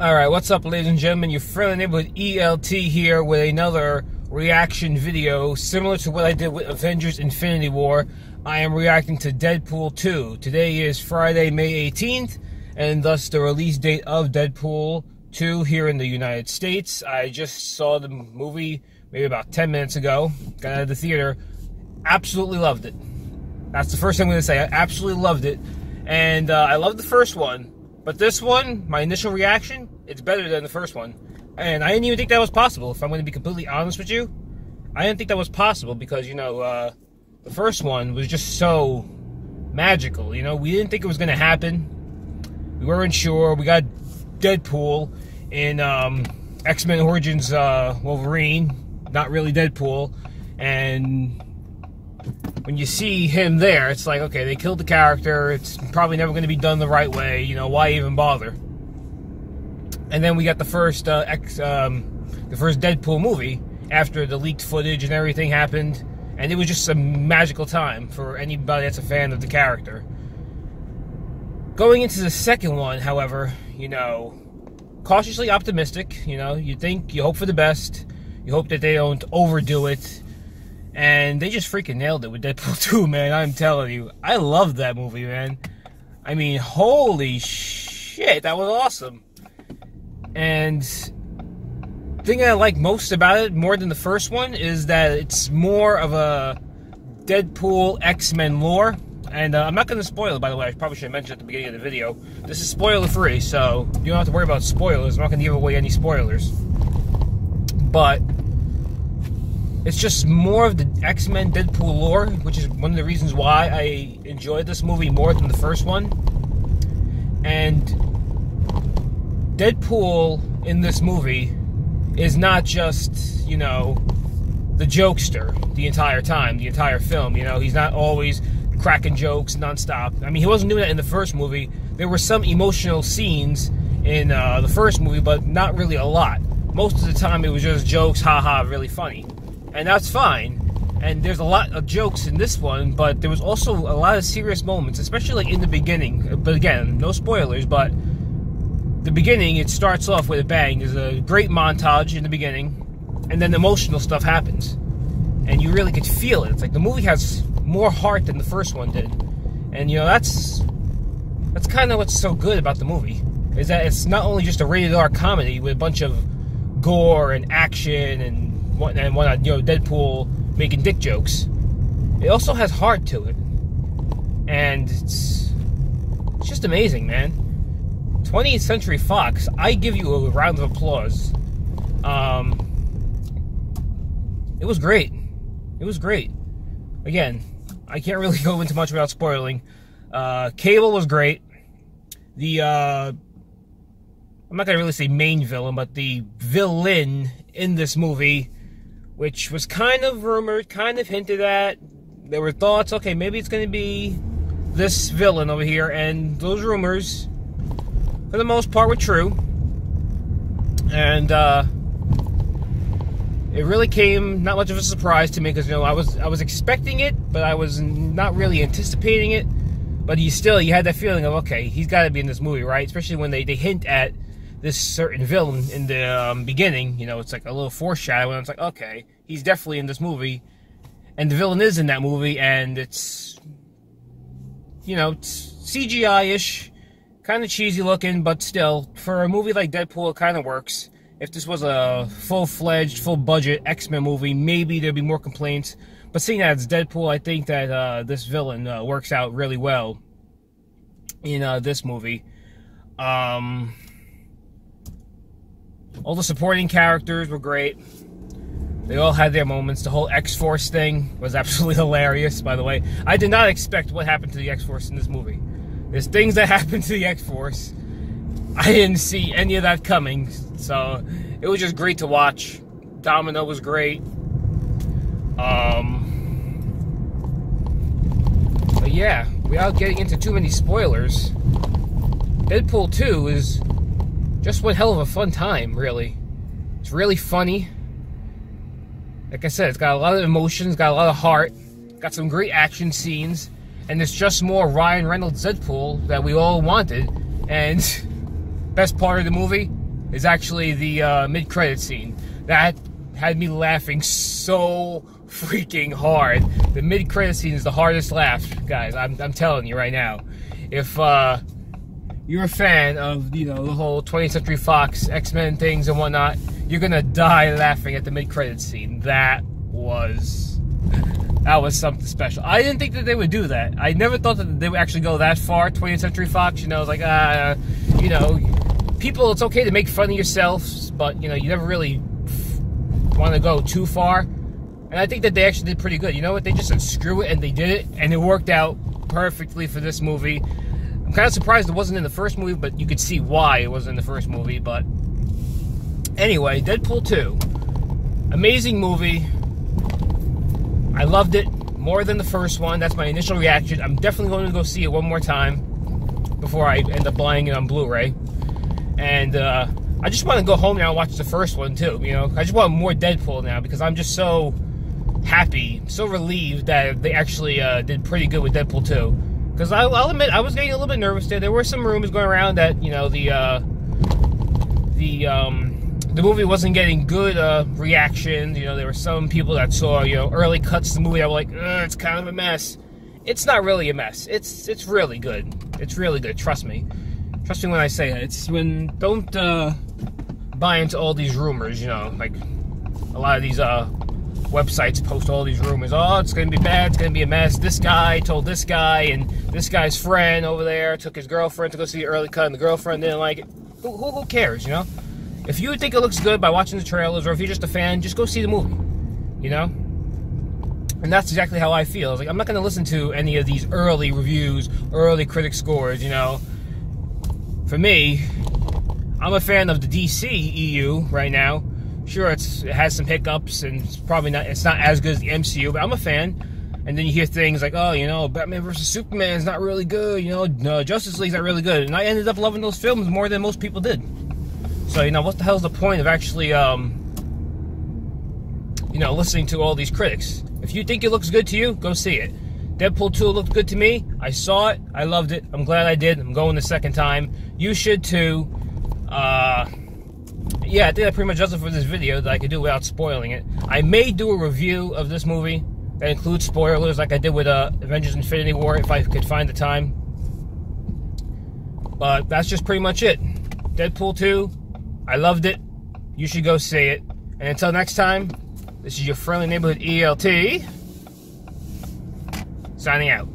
Alright, what's up, ladies and gentlemen? Your friendly neighborhood ELT here with another reaction video similar to what I did with Avengers Infinity War. I am reacting to Deadpool 2. Today is Friday, May 18th, and thus the release date of Deadpool 2 here in the United States. I just saw the movie maybe about 10 minutes ago. Got out of the theater. Absolutely loved it. That's the first thing I'm going to say. I absolutely loved it. And I loved the first one. But this one, my initial reaction, it's better than the first one. And I didn't even think that was possible, if I'm going to be completely honest with you. I didn't think that was possible because, you know, the first one was just so magical, you know. We didn't think it was going to happen. We weren't sure. We got Deadpool in X-Men Origins Wolverine, not really Deadpool. And when you see him there, it's like, okay, they killed the character. It's probably never going to be done the right way. You know, why even bother? And then we got the first Deadpool movie after the leaked footage and everything happened, and it was just a magical time for anybody that's a fan of the character. Going into the second one, however, you know, cautiously optimistic. You know, you hope for the best. You hope that they don't overdo it. And they just freaking nailed it with Deadpool 2, man. I'm telling you. I loved that movie, man. I mean, holy shit, that was awesome. And the thing I like most about it, more than the first one, is that it's more of a Deadpool X-Men lore. And I'm not going to spoil it, by the way. I probably should have mentioned at the beginning of the video. This is spoiler-free, so you don't have to worry about spoilers. I'm not going to give away any spoilers. But it's just more of the X-Men Deadpool lore, which is one of the reasons why I enjoyed this movie more than the first one. And Deadpool in this movie is not just, you know, the jokester the entire time, the entire film. You know, he's not always cracking jokes nonstop. I mean, he wasn't doing that in the first movie. There were some emotional scenes in the first movie, but not really a lot. Most of the time, it was just jokes, haha, really funny. And that's fine. And there's a lot of jokes in this one, but there was also a lot of serious moments, especially like in the beginning. But again, no spoilers, but the beginning, it starts off with a bang. There's a great montage in the beginning, and then emotional stuff happens. And you really could feel it. It's like the movie has more heart than the first one did. And, you know, that's kind of what's so good about the movie, is that it's not only just a rated R comedy with a bunch of gore and action and whatnot, you know, Deadpool making dick jokes. It also has heart to it. And it's just amazing, man. 20th Century Fox, I give you a round of applause. It was great. It was great. Again, I can't really go into much without spoiling. Cable was great. I'm not going to really say main villain, but the villain in this movie, which was kind of rumored, kind of hinted at. There were thoughts, okay, maybe it's going to be this villain over here, and those rumors, for the most part, were true. And it really came not much of a surprise to me, because, you know, I was expecting it, but I was not really anticipating it. But you had that feeling of, okay, he's got to be in this movie, right? Especially when they hint at this certain villain in the beginning. You know, it's like a little foreshadowing. It's like, okay, he's definitely in this movie, and the villain is in that movie, and it's, you know, it's CGI-ish, kind of cheesy looking, but still, for a movie like Deadpool, it kind of works. If this was a full-fledged, full-budget X-Men movie, maybe there'd be more complaints. But seeing that it's Deadpool, I think that this villain works out really well in this movie. All the supporting characters were great. They all had their moments. The whole X-Force thing was absolutely hilarious, by the way. I did not expect what happened to the X-Force in this movie. There's things that happened to the X-Force. I didn't see any of that coming, so it was just great to watch. Domino was great. But yeah, without getting into too many spoilers, Deadpool 2 is just one hell of a fun time, really. It's really funny. Like I said, it's got a lot of emotions, got a lot of heart, got some great action scenes, and it's just more Ryan Reynolds Deadpool that we all wanted. And best part of the movie, is actually the mid-credit scene. That had me laughing so freaking hard. The mid-credit scene is the hardest laugh, guys. I'm telling you right now. If you're a fan of, you know, the whole 20th Century Fox X-Men things and whatnot, you're gonna die laughing at the mid-credit scene. That was something special. I didn't think that they would do that. I never thought that they would actually go that far. 20th Century Fox, you know, it's like, you know, people, it's okay to make fun of yourselves, but, you know, you never really want to go too far. And I think that they actually did pretty good. You know what? They just said screw it, and they did it, and it worked out perfectly for this movie. I'm kind of surprised it wasn't in the first movie, but you could see why it wasn't in the first movie. But anyway, Deadpool 2. Amazing movie. I loved it more than the first one. That's my initial reaction. I'm definitely going to go see it one more time before I end up buying it on Blu-ray. And I just want to go home now and watch the first one too. You know, I just want more Deadpool now because I'm just so happy, so relieved that they actually did pretty good with Deadpool 2. Because I'll admit, I was getting a little bit nervous there. There were some rumors going around that, you know, the movie wasn't getting good reactions. You know, there were some people that saw, you know, early cuts of the movie that were like, it's kind of a mess. It's not really a mess. It's really good. It's really good. Trust me. Trust me when I say that. It's when, don't buy into all these rumors, you know, like a lot of these websites post all these rumors. Oh, it's going to be bad. It's going to be a mess. This guy told this guy, and this guy's friend over there took his girlfriend to go see the early cut, and the girlfriend didn't like it. Who cares, you know? If you think it looks good by watching the trailers, or if you're just a fan, just go see the movie, you know? And that's exactly how I feel. It's like, I'm not going to listen to any of these early reviews, early critic scores, you know? For me, I'm a fan of the DC EU right now. Sure, it has some hiccups, and it's not as good as the MCU, but I'm a fan. And then you hear things like, oh, you know, Batman vs. Superman's not really good, you know, no, Justice League's not really good. And I ended up loving those films more than most people did. So, you know, what the hell's the point of actually, you know, listening to all these critics? If you think it looks good to you, go see it. Deadpool 2 looked good to me. I saw it. I loved it. I'm glad I did. I'm going the second time. You should too. Yeah, I think that pretty much does it for this video that I could do without spoiling it. I may do a review of this movie that includes spoilers like I did with Avengers Infinity War if I could find the time. But that's just pretty much it. Deadpool 2, I loved it. You should go see it. And until next time, this is your friendly neighborhood ELT, signing out.